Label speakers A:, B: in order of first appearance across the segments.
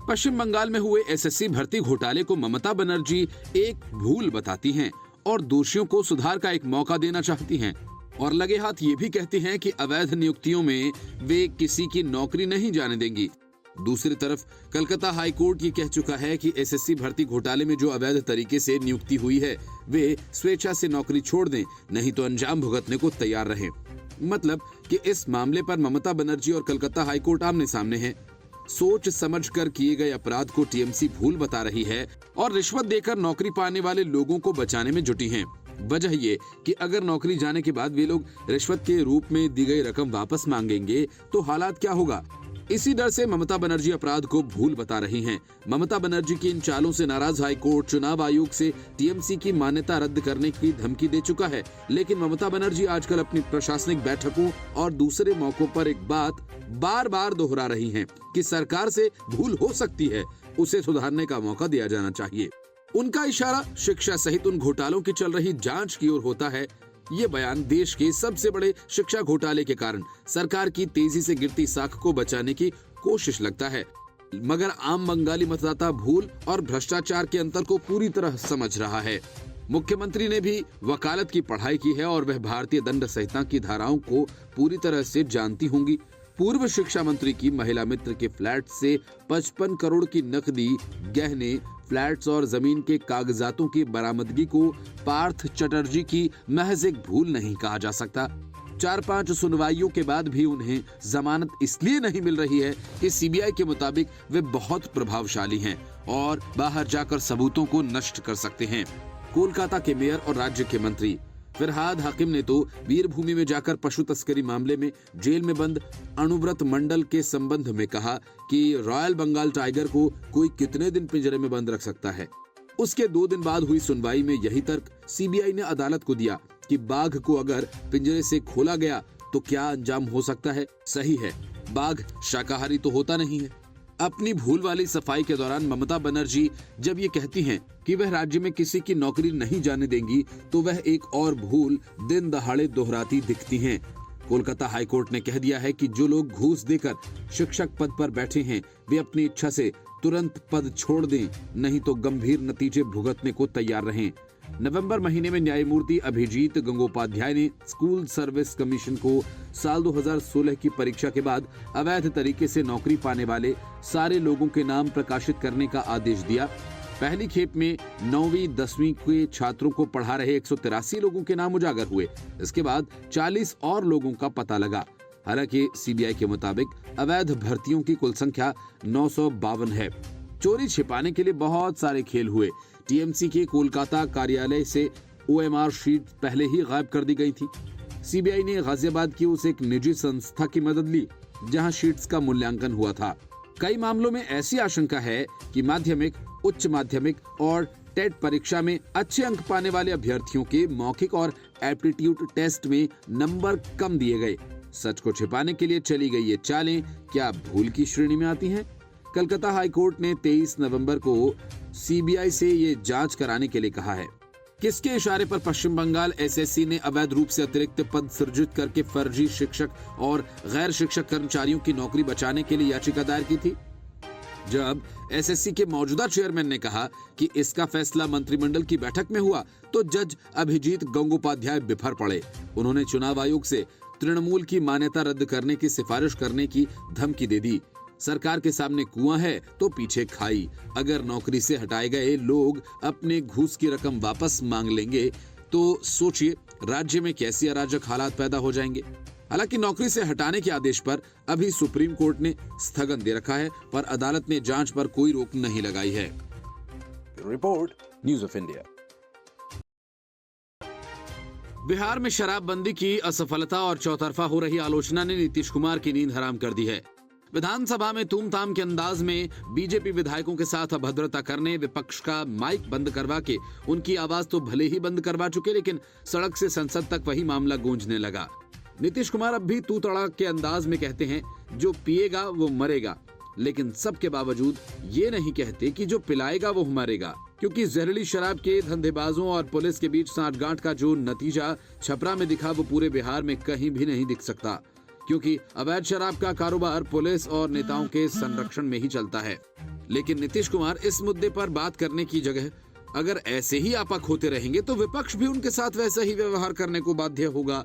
A: पश्चिम बंगाल में हुए एसएससी भर्ती घोटाले को ममता बनर्जी एक भूल बताती हैं और दोषियों को सुधार का एक मौका देना चाहती हैं और लगे हाथ ये भी कहती हैं कि अवैध नियुक्तियों में वे किसी की नौकरी नहीं जाने देंगी। दूसरी तरफ कलकत्ता हाई कोर्ट ये कह चुका है कि एसएससी भर्ती घोटाले में जो अवैध तरीके से नियुक्ति हुई है वे स्वेच्छा से नौकरी छोड़ दें, नहीं तो अंजाम भुगतने को तैयार रहें। मतलब कि इस मामले पर ममता बनर्जी और कलकत्ता हाई कोर्ट आमने सामने हैं। सोच समझकर किए गए अपराध को टीएमसी भूल बता रही है और रिश्वत देकर नौकरी पाने वाले लोगों को बचाने में जुटी हैं। वजह ये कि अगर नौकरी जाने के बाद वे लोग रिश्वत के रूप में दी गई रकम वापस मांगेंगे तो हालात क्या होगा। इसी डर से ममता बनर्जी अपराध को भूल बता रही हैं। ममता बनर्जी की इन चालों से नाराज हाई कोर्ट चुनाव आयोग से टीएमसी की मान्यता रद्द करने की धमकी दे चुका है। लेकिन ममता बनर्जी आजकल अपनी प्रशासनिक बैठकों और दूसरे मौकों पर एक बात बार बार दोहरा रही हैं कि सरकार से भूल हो सकती है, उसे सुधारने का मौका दिया जाना चाहिए। उनका इशारा शिक्षा सहित उन घोटालों की चल रही जांच की ओर होता है। ये बयान देश के सबसे बड़े शिक्षा घोटाले के कारण सरकार की तेजी से गिरती साख को बचाने की कोशिश लगता है, मगर आम बंगाली मतदाता भूल और भ्रष्टाचार के अंतर को पूरी तरह समझ रहा है। मुख्यमंत्री ने भी वकालत की पढ़ाई की है और वह भारतीय दंड संहिता की धाराओं को पूरी तरह से जानती होंगी। पूर्व शिक्षा मंत्री की महिला मित्र के फ्लैट से 55 करोड़ की नकदी, गहने, फ्लैट्स और जमीन के कागजातों की बरामदगी को पार्थ चटर्जी की महज एक भूल नहीं कहा जा सकता। 4-5 सुनवाइयों के बाद भी उन्हें जमानत इसलिए नहीं मिल रही है कि सीबीआई के मुताबिक वे बहुत प्रभावशाली हैं और बाहर जाकर सबूतों को नष्ट कर सकते हैं। कोलकाता के मेयर और राज्य के मंत्री फिरहाद हाकिम ने तो वीरभूमि में जाकर पशु तस्करी मामले में जेल में बंद अनुव्रत मंडल के संबंध में कहा कि रॉयल बंगाल टाइगर को कोई कितने दिन पिंजरे में बंद रख सकता है। उसके 2 दिन बाद हुई सुनवाई में यही तर्क सीबीआई ने अदालत को दिया कि बाघ को अगर पिंजरे से खोला गया तो क्या अंजाम हो सकता है। सही है, बाघ शाकाहारी तो होता नहीं है। अपनी भूल वाली सफाई के दौरान ममता बनर्जी जब ये कहती हैं कि वह राज्य में किसी की नौकरी नहीं जाने देंगी तो वह एक और भूल दिन दहाड़े दोहराती दिखती हैं। कोलकाता हाईकोर्ट ने कह दिया है कि जो लोग घूस देकर शिक्षक पद पर बैठे हैं वे अपनी इच्छा से तुरंत पद छोड़ दें, नहीं तो गंभीर नतीजे भुगतने को तैयार रहें। नवंबर महीने में न्यायमूर्ति अभिजीत गंगोपाध्याय ने स्कूल सर्विस कमीशन को साल 2016 की परीक्षा के बाद अवैध तरीके से नौकरी पाने वाले सारे लोगों के नाम प्रकाशित करने का आदेश दिया। पहली खेप में 9वीं 10वीं के छात्रों को पढ़ा रहे 183 लोगों के नाम उजागर हुए। इसके बाद 40 और लोगों का पता लगा। हालांकि सीबीआई के मुताबिक अवैध भर्तियों की कुल संख्या 952 है। चोरी छिपाने के लिए बहुत सारे खेल हुए। टीएमसी के कोलकाता कार्यालय से ओएमआर शीट पहले ही गायब कर दी गई थी। सीबीआई ने गाजियाबाद की उस एक निजी संस्था की मदद ली जहां शीट्स का मूल्यांकन हुआ था। कई मामलों में ऐसी आशंका है कि माध्यमिक, उच्च माध्यमिक और टेट परीक्षा में अच्छे अंक पाने वाले अभ्यर्थियों के मौखिक और एप्टीट्यूड टेस्ट में नंबर कम दिए गए। सच को छिपाने के लिए चली गई ये चालें क्या भूल की श्रेणी में आती हैं? कलकत्ता हाईकोर्ट ने 23 नवंबर को सीबीआई से ये जांच कराने के लिए कहा है। किसके इशारे पर पश्चिम बंगाल एसएससी ने अवैध रूप से अतिरिक्त पद सृजित करके फर्जी शिक्षक और गैर शिक्षक कर्मचारियों की नौकरी बचाने के लिए याचिका दायर की थी? जब एसएससी के मौजूदा चेयरमैन ने कहा कि इसका फैसला मंत्रिमंडल की बैठक में हुआ तो जज अभिजीत गंगोपाध्याय बिफर पड़े। उन्होंने चुनाव आयोग से तृणमूल की मान्यता रद्द करने की सिफारिश करने की धमकी दे दी। सरकार के सामने कुआं है तो पीछे खाई। अगर नौकरी से हटाए गए लोग अपने घूस की रकम वापस मांग लेंगे तो सोचिए राज्य में कैसी अराजक हालात पैदा हो जाएंगे। हालांकि नौकरी से हटाने के आदेश पर अभी सुप्रीम कोर्ट ने स्थगन दे रखा है, पर अदालत ने जांच पर कोई रोक नहीं लगाई है।
B: Report news of India.
A: Bihar में शराबबंदी की असफलता और चौतरफा हो रही आलोचना ने नीतीश कुमार की नींद हराम कर दी है। विधानसभा में तूमताम के अंदाज में बीजेपी विधायकों के साथ अभद्रता करने, विपक्ष का माइक बंद करवा के उनकी आवाज तो भले ही बंद करवा चुके, लेकिन सड़क से संसद तक वही मामला गूंजने लगा। नीतीश कुमार अब भी तू तड़ाक के अंदाज में कहते हैं जो पिएगा वो मरेगा, लेकिन सबके बावजूद ये नहीं कहते कि जो पिलाएगा वो मरेगा, क्योंकि जहरीली शराब के धंधेबाजों और पुलिस के बीच सांठगांठ का जो नतीजा छपरा में दिखा वो पूरे बिहार में कहीं भी नहीं दिख सकता, क्योंकि अवैध शराब का कारोबार पुलिस और नेताओं के संरक्षण में ही चलता है। लेकिन नीतीश कुमार इस मुद्दे पर बात करने की जगह अगर ऐसे ही आपा खोते रहेंगे तो विपक्ष भी उनके साथ वैसा ही व्यवहार करने को बाध्य होगा,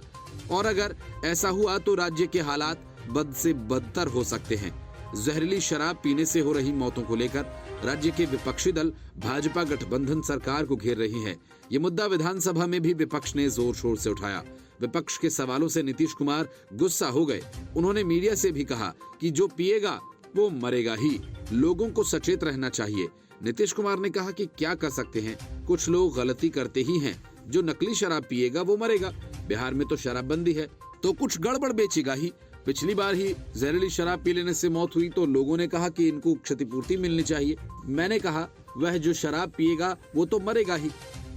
A: और अगर ऐसा हुआ तो राज्य के हालात बद से बदतर हो सकते हैं। जहरीली शराब पीने से हो रही मौतों को लेकर राज्य के विपक्षी दल भाजपा गठबंधन सरकार को घेर रही है। ये मुद्दा विधानसभा में भी विपक्ष ने जोर शोर से उठाया। विपक्ष के सवालों से नीतीश कुमार गुस्सा हो गए। उन्होंने मीडिया से भी कहा कि जो पिएगा वो मरेगा ही, लोगों को सचेत रहना चाहिए। नीतीश कुमार ने कहा कि क्या कर सकते हैं, कुछ लोग गलती करते ही हैं, जो नकली शराब पिएगा वो मरेगा। बिहार में तो शराबबंदी है तो कुछ गड़बड़ बेचेगा ही। पिछली बार ही जहरीली शराब पी लेने से मौत हुई तो लोगों ने कहा कि इनको क्षतिपूर्ति मिलनी चाहिए। मैंने कहा वह जो शराब पिएगा वो तो मरेगा ही।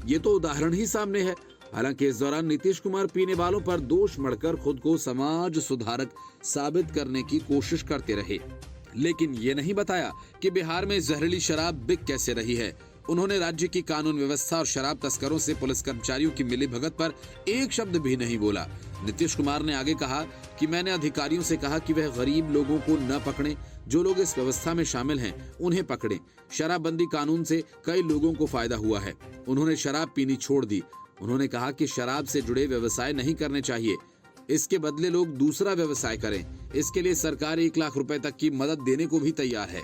A: ये तो उदाहरण ही सामने है। हालांकि इस दौरान नीतीश कुमार पीने वालों पर दोष मढ़कर खुद को समाज सुधारक साबित करने की कोशिश करते रहे, लेकिन ये नहीं बताया कि बिहार में जहरीली शराब बिक कैसे रही है। उन्होंने राज्य की कानून व्यवस्था और शराब तस्करों से पुलिस कर्मचारियों की मिलीभगत पर एक शब्द भी नहीं बोला। नीतीश कुमार ने आगे कहा कि मैंने अधिकारियों से कहा कि वह गरीब लोगों को न पकड़ें, जो लोग इस व्यवस्था में शामिल हैं उन्हें पकड़ें। शराबबंदी कानून से कई लोगों को फायदा हुआ है। उन्होंने शराब पीनी छोड़ दी। उन्होंने कहा कि शराब से जुड़े व्यवसाय नहीं करने चाहिए, इसके बदले लोग दूसरा व्यवसाय करें। इसके लिए सरकार 1 लाख रुपए तक की मदद देने को भी तैयार है।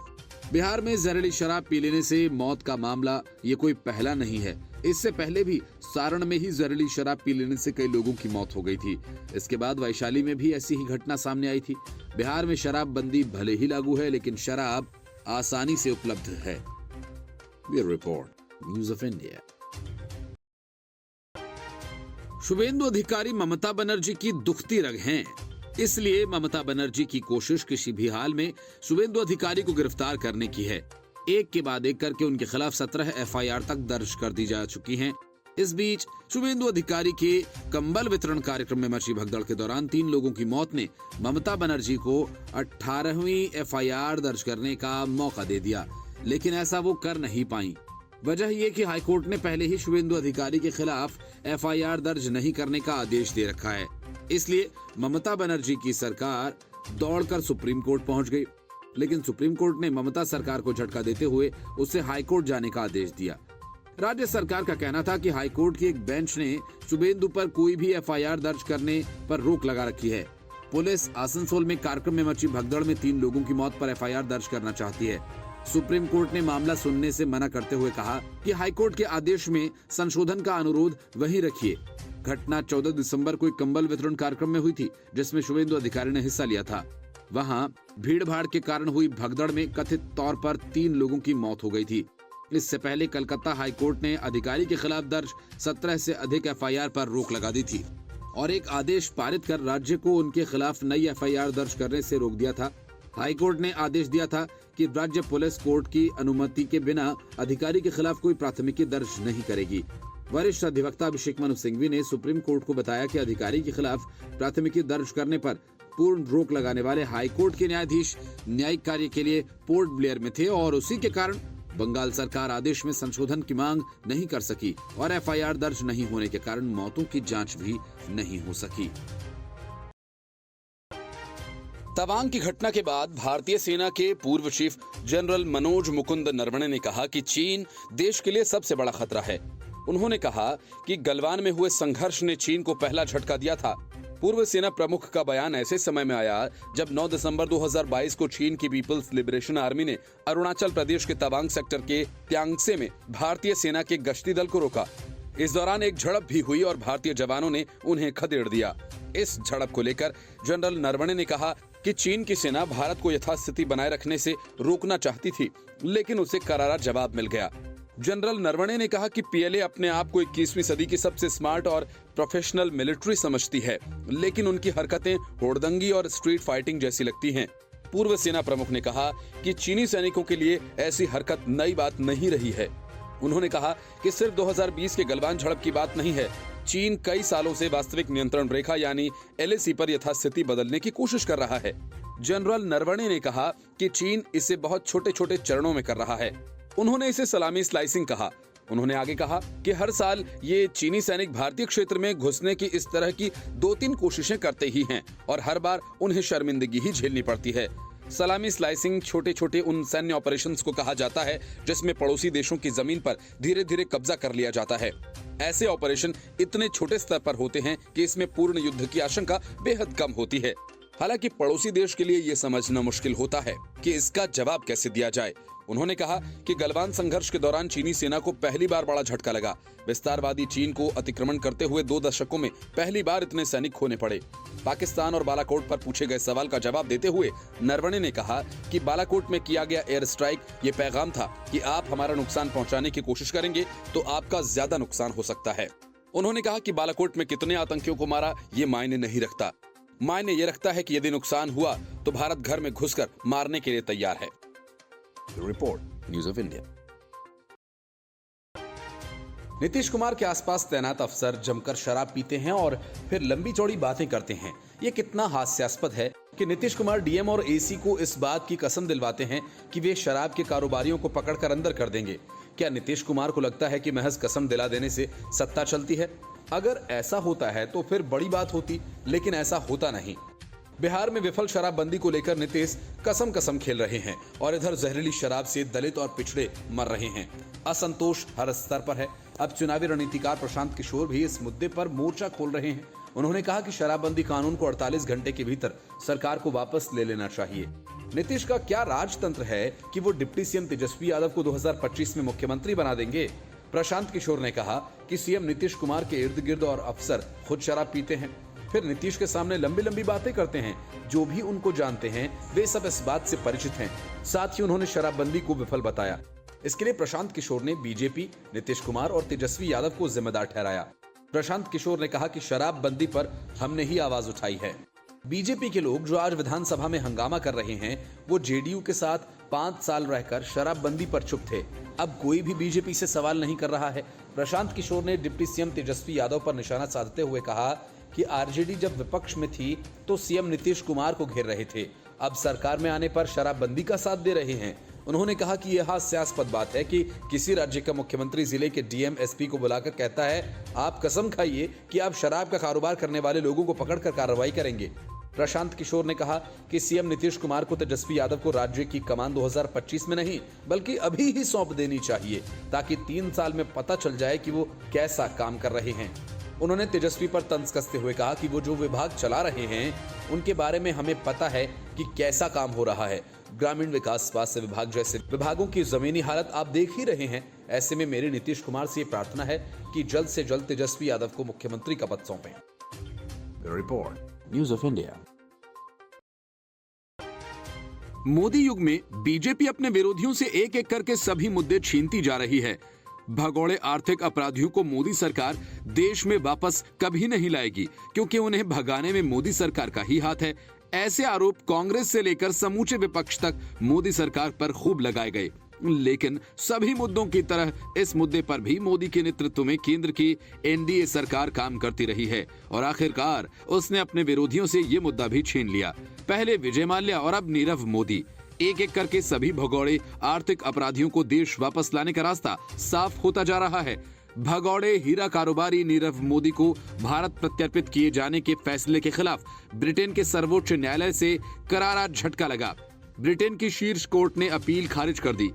A: बिहार में जहरीली शराब पी लेने से मौत का मामला ये कोई पहला नहीं है। इससे पहले भी सारण में ही जहरीली शराब पी लेने से कई लोगों की मौत हो गई थी। इसके बाद वैशाली में भी ऐसी ही घटना सामने आई थी। बिहार में शराबबंदी भले ही लागू है, लेकिन शराब आसानी से उपलब्ध है। Bureau report, news of India. Shubhendu Adhikari Mamata Banerjee की दुखती रग हैं, इसलिए ममता बनर्जी की कोशिश किसी भी हाल में शुभेंदु अधिकारी को गिरफ्तार करने की है। एक के बाद एक करके उनके खिलाफ 17 एफआईआर तक दर्ज कर दी जा चुकी हैं। इस बीच शुभेंदु अधिकारी के कंबल वितरण कार्यक्रम में मची भगदड़ के दौरान 3 लोगों की मौत ने ममता बनर्जी को 18वीं एफआईआर दर्ज करने का मौका दे दिया, लेकिन ऐसा वो कर नहीं पाई। वजह यह कि हाईकोर्ट ने पहले ही शुभेंदु अधिकारी के खिलाफ एफआईआर दर्ज नहीं करने का आदेश दे रखा है। इसलिए ममता बनर्जी की सरकार दौड़कर सुप्रीम कोर्ट पहुंच गई, लेकिन सुप्रीम कोर्ट ने ममता सरकार को झटका देते हुए उसे हाईकोर्ट जाने का आदेश दिया। राज्य सरकार का कहना था कि हाईकोर्ट की एक बेंच ने शुभेंदु पर कोई भी एफआईआर दर्ज करने पर रोक लगा रखी है। पुलिस आसनसोल में कार्यक्रम में मची भगदड़ में 3 लोगों की मौत पर एफआईआर दर्ज करना चाहती है। सुप्रीम कोर्ट ने मामला सुनने से मना करते हुए कहा कि हाईकोर्ट के आदेश में संशोधन का अनुरोध वहीं रखिए। घटना 14 दिसंबर को एक कंबल वितरण कार्यक्रम में हुई थी, जिसमें शुभेंदु अधिकारी ने हिस्सा लिया था। वहां भीड़ भाड़ के कारण हुई भगदड़ में कथित तौर पर 3 लोगों की मौत हो गई थी। इससे पहले कलकत्ता हाईकोर्ट ने अधिकारी के खिलाफ दर्ज 17 से अधिक एफआईआर पर रोक लगा दी थी और एक आदेश पारित कर राज्य को उनके खिलाफ नई एफआईआर दर्ज करने से रोक दिया था। हाईकोर्ट ने आदेश दिया था कि राज्य पुलिस कोर्ट की अनुमति के बिना अधिकारी के खिलाफ कोई प्राथमिकी दर्ज नहीं करेगी। वरिष्ठ अधिवक्ता अभिषेक मनु सिंघवी ने सुप्रीम कोर्ट को बताया कि अधिकारी के खिलाफ प्राथमिकी दर्ज करने पर पूर्ण रोक लगाने वाले हाईकोर्ट के न्यायाधीश न्यायिक कार्य के लिए पोर्ट ब्लेयर में थे और उसी के कारण बंगाल सरकार आदेश में संशोधन की मांग नहीं कर सकी और एफआईआर दर्ज नहीं होने के कारण मौतों की जांच भी नहीं हो सकी। तवांग की घटना के बाद भारतीय सेना के पूर्व चीफ जनरल मनोज मुकुंद नरवणे ने कहा कि चीन देश के लिए सबसे बड़ा खतरा है। उन्होंने कहा कि गलवान में हुए संघर्ष ने चीन को पहला झटका दिया था। पूर्व सेना प्रमुख का बयान ऐसे समय में आया जब 9 दिसंबर 2022 को चीन की पीपल्स लिबरेशन आर्मी ने अरुणाचल प्रदेश के तवांग सेक्टर के त्यांगसे में भारतीय सेना के गश्ती दल को रोका। इस दौरान एक झड़प भी हुई और भारतीय जवानों ने उन्हें खदेड़ दिया। इस झड़प को लेकर जनरल नरवणे ने कहा कि चीन की सेना भारत को यथास्थिति बनाए रखने से रोकना चाहती थी, लेकिन उसे करारा जवाब मिल गया। जनरल नरवणे ने कहा कि पीएलए अपने आप को 21वीं सदी की सबसे स्मार्ट और प्रोफेशनल मिलिट्री समझती है, लेकिन उनकी हरकतें होड़दंगी और स्ट्रीट फाइटिंग जैसी लगती हैं। पूर्व सेना प्रमुख ने कहा कि चीनी सैनिकों के लिए ऐसी हरकत नई बात नहीं रही है। उन्होंने कहा कि सिर्फ 2020 के गलवान झड़प की बात नहीं है। चीन कई सालों से वास्तविक नियंत्रण रेखा यानी एलएसी पर यथास्थिति बदलने की कोशिश कर रहा है। जनरल नरवणे ने कहा कि चीन इसे बहुत छोटे छोटे चरणों में कर रहा है। उन्होंने इसे सलामी स्लाइसिंग कहा। उन्होंने आगे कहा कि हर साल ये चीनी सैनिक भारतीय क्षेत्र में घुसने की इस तरह की 2-3 कोशिशें करते ही हैं और हर बार उन्हें शर्मिंदगी ही झेलनी पड़ती है। सलामी स्लाइसिंग छोटे छोटे उन सैन्य ऑपरेशंस को कहा जाता है जिसमें पड़ोसी देशों की जमीन पर धीरे धीरे कब्जा कर लिया जाता है। ऐसे ऑपरेशन इतने छोटे स्तर पर होते हैं कि इसमें पूर्ण युद्ध की आशंका बेहद कम होती है। हालांकि पड़ोसी देश के लिए ये समझना मुश्किल होता है कि इसका जवाब कैसे दिया जाए। उन्होंने कहा कि गलवान संघर्ष के दौरान चीनी सेना को पहली बार बड़ा झटका लगा। विस्तारवादी चीन को अतिक्रमण करते हुए 2 दशकों में पहली बार इतने सैनिक खोने पड़े। पाकिस्तान और बालाकोट पर पूछे गए सवाल का जवाब देते हुए नरवणे ने कहा कि बालाकोट में किया गया एयर स्ट्राइक ये पैगाम था कि आप हमारा नुकसान पहुंचाने की कोशिश करेंगे तो आपका ज्यादा नुकसान हो सकता है। उन्होंने कहा कि बालाकोट में कितने आतंकियों को मारा ये मायने नहीं रखता, मायने ये रखता है कि यदि नुकसान हुआ तो भारत घर में घुसकर मारने के लिए तैयार है।
B: The report, News of India.
A: Nitish Kumar के आसपास तैनात अफसर जमकर शराब पीते हैं और फिर लंबी चौड़ी बातें करते हैं। ये कितना हास्यास्पद है कि नीतीश कुमार डीएम और एसी को इस बात की कसम दिलवाते हैं कि वे शराब के कारोबारियों को पकड़कर अंदर कर देंगे। क्या नीतीश कुमार को लगता है कि महज कसम दिला देने से सत्ता चलती है? अगर ऐसा होता है तो फिर बड़ी बात होती, लेकिन ऐसा होता नहीं। बिहार में विफल शराबबंदी को लेकर नीतीश कसम खेल रहे हैं और इधर जहरीली शराब से दलित और पिछड़े मर रहे हैं। असंतोष हर स्तर पर है। अब चुनावी रणनीतिकार प्रशांत किशोर भी इस मुद्दे पर मोर्चा खोल रहे हैं। उन्होंने कहा कि शराबबंदी कानून को 48 घंटे के भीतर सरकार को वापस ले लेना चाहिए। नीतीश का क्या राजतंत्र है कि वो डिप्टी सीएम तेजस्वी यादव को 2025 में मुख्यमंत्री बना देंगे? प्रशांत किशोर ने कहा कि सीएम नीतीश कुमार के इर्द गिर्द और अफसर खुद शराब पीते हैं, फिर नीतीश के सामने लंबी लंबी बातें करते हैं। जो भी उनको जानते हैं वे सब इस बात से परिचित हैं। साथ ही उन्होंने शराबबंदी को विफल बताया। इसके लिए प्रशांत किशोर ने बीजेपी, नीतीश कुमार और तेजस्वी यादव को जिम्मेदार ठहराया। प्रशांत किशोर ने कहा कि शराबबंदी पर हमने ही आवाज उठाई है। बीजेपी के लोग जो आज विधानसभा में हंगामा कर रहे हैं वो जेडीयू के साथ 5 साल रहकर शराबबंदी पर चुप थे। अब कोई भी बीजेपी से सवाल नहीं कर रहा है। प्रशांत किशोर ने डिप्टी सीएम तेजस्वी यादव पर निशाना साधते हुए कहा कि आरजेडी जब विपक्ष में थी तो सीएम नीतीश कुमार को घेर रहे थे, अब सरकार में आने पर शराबबंदी का साथ दे रहे हैं। उन्होंने कहा कि यह हास्यास्पद बात है कि किसी राज्य का मुख्यमंत्री जिले के डीएम एसपी को बुलाकर कहता है आप कसम खाइए कि आप शराब का कारोबार करने वाले लोगों को पकड़कर कार्रवाई करेंगे। प्रशांत किशोर ने कहा कि सीएम नीतीश कुमार को तेजस्वी यादव को राज्य की कमान 2025 में नहीं बल्कि अभी ही सौंप देनी चाहिए ताकि 3 साल में पता चल जाए कि वो कैसा काम कर रहे हैं। उन्होंने तेजस्वी पर तंज कसते हुए कहा कि वो जो विभाग चला रहे हैं उनके बारे में हमें पता है कि कैसा काम हो रहा है। ग्रामीण विकास, स्वास्थ्य विभाग जैसे विभागों की जमीनी हालत आप देख ही रहे हैं। ऐसे में मेरी नीतीश कुमार से ये प्रार्थना है कि जल्द से जल्द तेजस्वी यादव को मुख्यमंत्री का पद सौंपें।
B: The report, News of India.
A: Modi युग में बीजेपी अपने विरोधियों से एक एक करके सभी मुद्दे छीनती जा रही है। भगोड़े आर्थिक अपराधियों को मोदी सरकार देश में वापस कभी नहीं लाएगी क्योंकि उन्हें भगाने में मोदी सरकार का ही हाथ है। ऐसे आरोप कांग्रेस से लेकर समूचे विपक्ष तक मोदी सरकार पर खूब लगाए गए। लेकिन सभी मुद्दों की तरह इस मुद्दे पर भी मोदी के नेतृत्व में केंद्र की एनडीए सरकार काम करती रही है और आखिरकार उसने अपने विरोधियों से ये मुद्दा भी छीन लिया। पहले विजय माल्या और अब नीरव मोदी। एक एक करके सभी भगोड़े आर्थिक अपराधियों को देश वापस लाने का रास्ता साफ होता जा रहा है। भगोड़े हीरा कारोबारी नीरव मोदी को भारत प्रत्यर्पित किए जाने के फैसले के खिलाफ ब्रिटेन के सर्वोच्च न्यायालय से करारा झटका लगा। ब्रिटेन की शीर्ष कोर्ट ने अपील खारिज कर दी।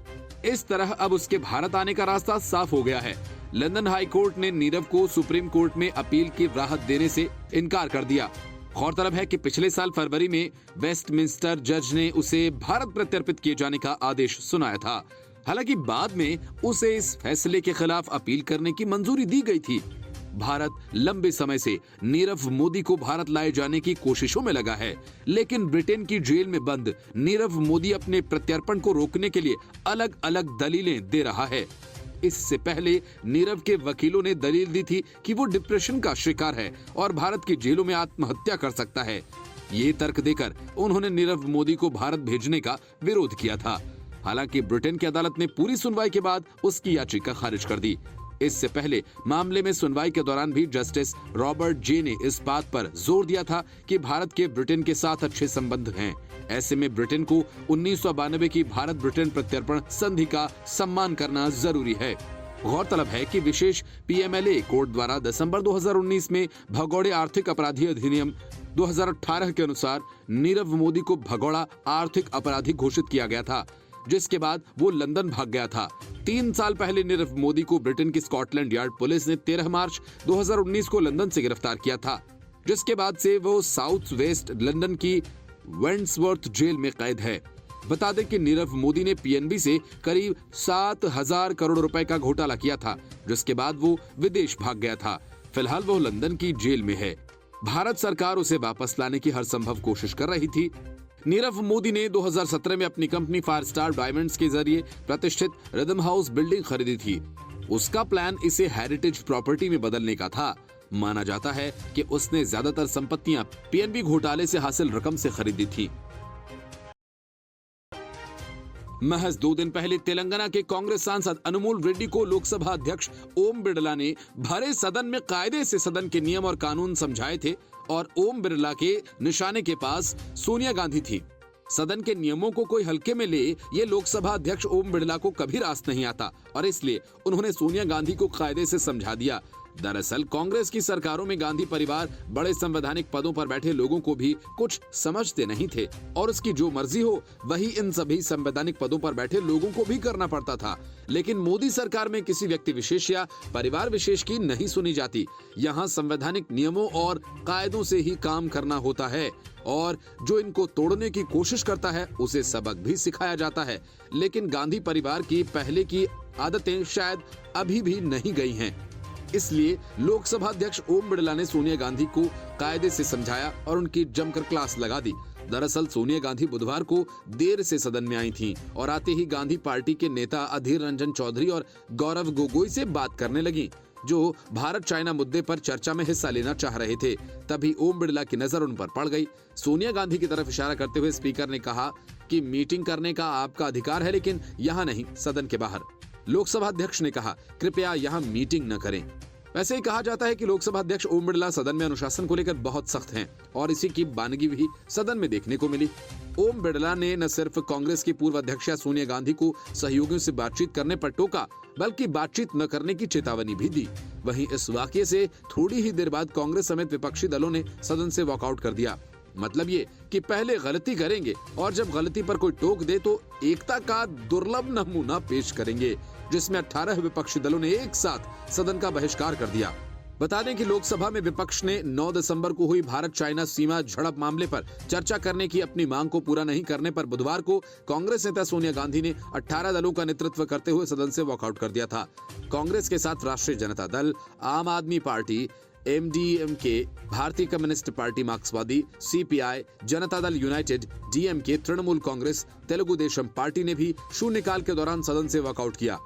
A: इस तरह अब उसके भारत आने का रास्ता साफ हो गया है। लंदन हाई कोर्ट ने नीरव को सुप्रीम कोर्ट में अपील की राहत देने से इनकार कर दिया। गौरतलब है कि पिछले साल फरवरी में वेस्टमिंस्टर जज ने उसे भारत प्रत्यर्पित किए जाने का आदेश सुनाया था। हालांकि बाद में उसे इस फैसले के खिलाफ अपील करने की मंजूरी दी गई थी। भारत लंबे समय से नीरव मोदी को भारत लाए जाने की कोशिशों में लगा है, लेकिन ब्रिटेन की जेल में बंद नीरव मोदी अपने प्रत्यर्पण को रोकने के लिए अलग अलग दलीलें दे रहा है। इससे पहले नीरव के वकीलों ने दलील दी थी कि वो डिप्रेशन का शिकार है और भारत की जेलों में आत्महत्या कर सकता है। ये तर्क देकर उन्होंने नीरव मोदी को भारत भेजने का विरोध किया था। हालांकि ब्रिटेन की अदालत ने पूरी सुनवाई के बाद उसकी याचिका खारिज कर दी। इससे पहले मामले में सुनवाई के दौरान भी जस्टिस रॉबर्ट जे ने इस बात पर जोर दिया था कि भारत के ब्रिटेन के साथ अच्छे संबंध हैं। ऐसे में ब्रिटेन को 1992 की भारत ब्रिटेन प्रत्यर्पण संधि का सम्मान करना जरूरी है। गौरतलब है कि विशेष पीएमएलए कोर्ट द्वारा दिसंबर 2019 में भगोड़े आर्थिक अपराधी अधिनियम 2018 के अनुसार नीरव मोदी को भगोड़ा आर्थिक अपराधी घोषित किया गया था, जिसके बाद वो लंदन भाग गया था। 3 साल पहले नीरव मोदी को ब्रिटेन की स्कॉटलैंड यार्ड पुलिस ने 13 मार्च 2019 को लंदन से गिरफ्तार किया था, जिसके बाद से वो साउथ वेस्ट लंदन की वेंट्सवर्थ जेल में कैद है। बता दें कि नीरव मोदी ने पीएनबी से करीब 7,000 करोड़ रुपए का घोटाला किया था, जिसके बाद वो विदेश भाग गया था। फिलहाल वो लंदन की जेल में है। भारत सरकार उसे वापस लाने की हर संभव कोशिश कर रही थी। नीरव मोदी ने 2017 में अपनी कंपनी फायर स्टार डायमंड्स के जरिए प्रतिष्ठित रिदम हाउस बिल्डिंग खरीदी थी। उसका प्लान इसे हेरिटेज प्रॉपर्टी में बदलने का था। माना जाता है कि उसने ज्यादातर संपत्तियां पीएनबी घोटाले से हासिल रकम से खरीदी थी। महज 2 दिन पहले तेलंगाना के कांग्रेस सांसद अनुमोल रेड्डी को लोकसभा अध्यक्ष ओम बिरला ने भरे सदन में कायदे से सदन के नियम और कानून समझाए थे और ओम बिरला के निशाने के पास सोनिया गांधी थी। सदन के नियमों को कोई हल्के में ले ये लोकसभा अध्यक्ष ओम बिरला को कभी रास नहीं आता और इसलिए उन्होंने सोनिया गांधी को कायदे से समझा दिया। दरअसल कांग्रेस की सरकारों में गांधी परिवार बड़े संवैधानिक पदों पर बैठे लोगों को भी कुछ समझते नहीं थे और उसकी जो मर्जी हो वही इन सभी संवैधानिक पदों पर बैठे लोगों को भी करना पड़ता था। लेकिन मोदी सरकार में किसी व्यक्ति विशेष या परिवार विशेष की नहीं सुनी जाती। यहाँ संवैधानिक नियमों और कायदों से ही काम करना होता है और जो इनको तोड़ने की कोशिश करता है उसे सबक भी सिखाया जाता है। लेकिन गांधी परिवार की पहले की आदतें शायद अभी भी नहीं गई हैं। इसलिए लोकसभा अध्यक्ष ओम बिरला ने सोनिया गांधी को कायदे से समझाया और उनकी जमकर क्लास लगा दी। दरअसल सोनिया गांधी बुधवार को देर से सदन में आई थीं और आते ही गांधी पार्टी के नेता अधीर रंजन चौधरी और गौरव गोगोई से बात करने लगी, जो भारत चाइना मुद्दे पर चर्चा में हिस्सा लेना चाह रहे थे। तभी ओम बिरला की नजर उन पर पड़ गई। सोनिया गांधी की तरफ इशारा करते हुए स्पीकर ने कहा कि मीटिंग करने का आपका अधिकार है, लेकिन यहाँ नहीं, सदन के बाहर। लोकसभा अध्यक्ष ने कहा, कृपया यहाँ मीटिंग न करें। वैसे ही कहा जाता है कि लोकसभा अध्यक्ष ओम बिरला सदन में अनुशासन को लेकर बहुत सख्त हैं और इसी की बानगी भी सदन में देखने को मिली। ओम बिरला ने न सिर्फ कांग्रेस की पूर्व अध्यक्षा सोनिया गांधी को सहयोगियों से बातचीत करने पर टोका, बल्कि बातचीत न करने की चेतावनी भी दी। वहीं इस वाकये से थोड़ी ही देर बाद कांग्रेस समेत विपक्षी दलों ने सदन से वॉकआउट कर दिया। मतलब ये कि पहले गलती करेंगे और जब गलती पर कोई टोक दे तो एकता का दुर्लभ नमूना पेश करेंगे, जिसमें 18 विपक्षी दलों ने एक साथ सदन का बहिष्कार कर दिया। बता दें कि लोकसभा में विपक्ष ने 9 दिसंबर को हुई भारत चाइना सीमा झड़प मामले पर चर्चा करने की अपनी मांग को पूरा नहीं करने पर बुधवार को कांग्रेस नेता सोनिया गांधी ने 18 दलों का नेतृत्व करते हुए सदन से वॉकआउट कर दिया था। कांग्रेस के साथ राष्ट्रीय जनता दल, आम आदमी पार्टी, MDMK, भारतीय कम्युनिस्ट पार्टी मार्क्सवादी, CPI, Janata Dal United, DMK, Trinamool Congress, Telugu Desam party ने भी शून्यकाल के दौरान सदन से वॉकआउट किया।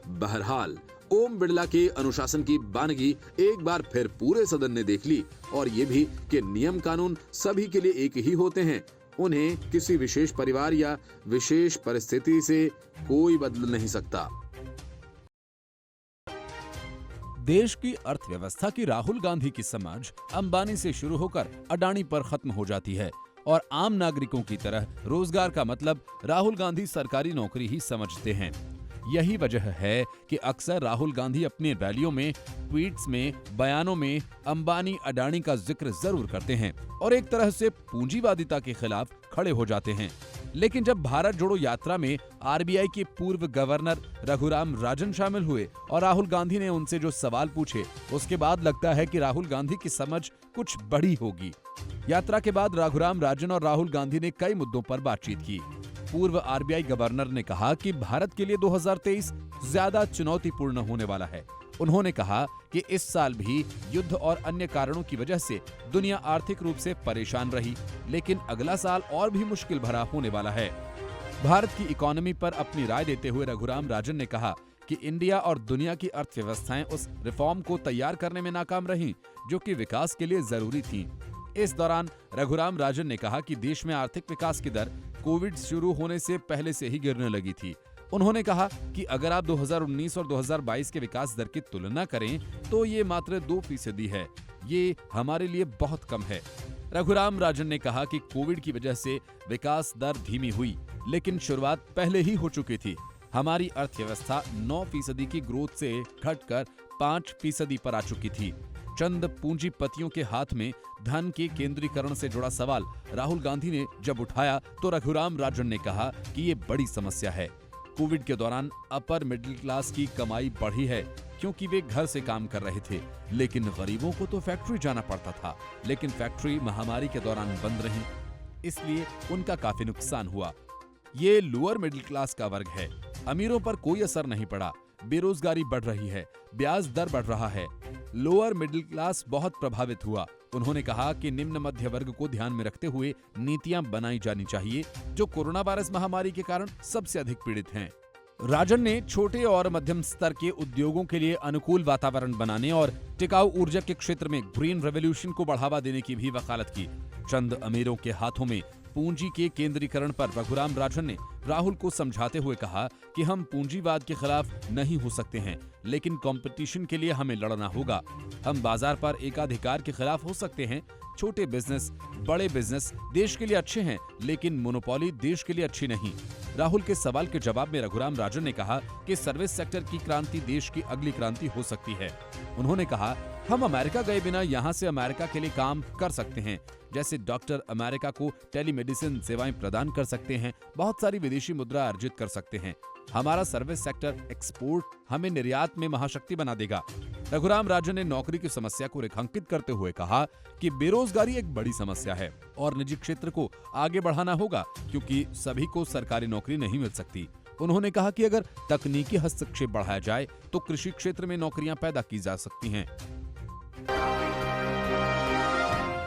A: बहरहाल ओम बिरला के अनुशासन की बानगी एक बार फिर पूरे सदन ने देख ली और ये भी कि नियम कानून सभी के लिए एक ही होते हैं, उन्हें किसी विशेष परिवार या विशेष परिस्थिति से कोई बदल नहीं सकता।
C: देश की अर्थव्यवस्था की राहुल गांधी की समझ अंबानी से शुरू होकर अडानी पर खत्म हो जाती है और आम नागरिकों की तरह रोजगार का मतलब राहुल गांधी सरकारी नौकरी ही समझते हैं। यही वजह है कि अक्सर राहुल गांधी अपने रैलियों में, ट्वीट्स में, बयानों में अंबानी अडानी का जिक्र जरूर करते हैं और एक तरह से पूंजीवादिता के खिलाफ खड़े हो जाते हैं। लेकिन जब भारत जोड़ो यात्रा में RBI के पूर्व गवर्नर रघुराम राजन शामिल हुए और राहुल गांधी ने उनसे जो सवाल पूछे, उसके बाद लगता है कि राहुल गांधी की समझ कुछ बड़ी होगी। यात्रा के बाद रघुराम राजन और राहुल गांधी ने कई मुद्दों पर बातचीत की। पूर्व RBI गवर्नर ने कहा कि भारत के लिए 2023 ज्यादा चुनौतीपूर्ण होने वाला है। उन्होंने कहा कि इस साल भी युद्ध और अन्य कारणों की वजह से दुनिया आर्थिक रूप से परेशान रही, लेकिन अगला साल और भी मुश्किल भरा होने वाला है। भारत की इकोनॉमी पर अपनी राय देते हुए रघुराम राजन ने कहा कि इंडिया और दुनिया की अर्थव्यवस्थाएं उस रिफॉर्म को तैयार करने में नाकाम रहीं, जो कि विकास के लिए जरूरी थी। इस दौरान रघुराम राजन ने कहा कि देश में आर्थिक विकास की दर कोविड शुरू होने से पहले से ही गिरने लगी थी। उन्होंने कहा कि अगर आप 2019 और 2022 के विकास दर की तुलना करें तो ये मात्र 2% है। ये हमारे लिए बहुत कम है। रघुराम राजन ने कहा कि कोविड की वजह से विकास दर धीमी हुई, लेकिन शुरुआत पहले ही हो चुकी थी। हमारी अर्थव्यवस्था 9% की ग्रोथ से घटकर 5% पर आ चुकी थी। चंद पूंजीपतियों के हाथ में धन के केंद्रीकरण से जुड़ा सवाल राहुल गांधी ने जब उठाया तो रघुराम राजन ने कहा कि ये बड़ी समस्या है। कोविड के दौरान अपर मिडिल क्लास की कमाई बढ़ी है क्योंकि वे घर से काम कर रहे थे, लेकिन गरीबों को तो फैक्ट्री जाना पड़ता था, लेकिन फैक्ट्री महामारी के दौरान बंद रही, इसलिए उनका काफी नुकसान हुआ। ये लोअर मिडिल क्लास का वर्ग है। अमीरों पर कोई असर नहीं पड़ा। बेरोजगारी बढ़ रही है, ब्याज दर बढ़ रहा है। लोअर मिडिल क्लास बहुत प्रभावित हुआ। उन्होंने कहा कि निम्न मध्य वर्ग को ध्यान में रखते हुए नीतियां बनाई जानी चाहिए जो कोरोना वायरस महामारी के कारण सबसे अधिक पीड़ित हैं। राजन ने छोटे और मध्यम स्तर के उद्योगों के लिए अनुकूल वातावरण बनाने और टिकाऊ ऊर्जा के क्षेत्र में ग्रीन रेवोल्यूशन को बढ़ावा देने की भी वकालत की। चंद अमीरों के हाथों में पूंजी के केंद्रीकरण पर रघुराम राजन ने राहुल को समझाते हुए कहा कि हम पूंजीवाद के खिलाफ नहीं हो सकते हैं, लेकिन कंपटीशन के लिए हमें लड़ना होगा। हम बाजार पर एकाधिकार के खिलाफ हो सकते हैं। छोटे बिजनेस, बड़े बिजनेस देश के लिए अच्छे हैं, लेकिन मोनोपोली देश के लिए अच्छी नहीं। राहुल के सवाल के जवाब में रघुराम राजन ने कहा कि सर्विस सेक्टर की क्रांति देश की अगली क्रांति हो सकती है। उन्होंने कहा, हम अमेरिका गए बिना यहाँ से अमेरिका के लिए काम कर सकते हैं, जैसे डॉक्टर अमेरिका को टेलीमेडिसिन सेवाएं प्रदान कर सकते हैं, बहुत सारी विदेशी मुद्रा अर्जित कर सकते हैं। हमारा सर्विस सेक्टर एक्सपोर्ट हमें निर्यात में महाशक्ति बना देगा। रघुराम राजन ने नौकरी की समस्या को रेखांकित करते हुए कहा कि बेरोजगारी एक बड़ी समस्या है और निजी क्षेत्र को आगे बढ़ाना होगा क्योंकि सभी को सरकारी नौकरी नहीं मिल सकती। उन्होंने कहा कि अगर तकनीकी हस्तक्षेप बढ़ाया जाए तो कृषि क्षेत्र में नौकरियां पैदा की जा सकती हैं।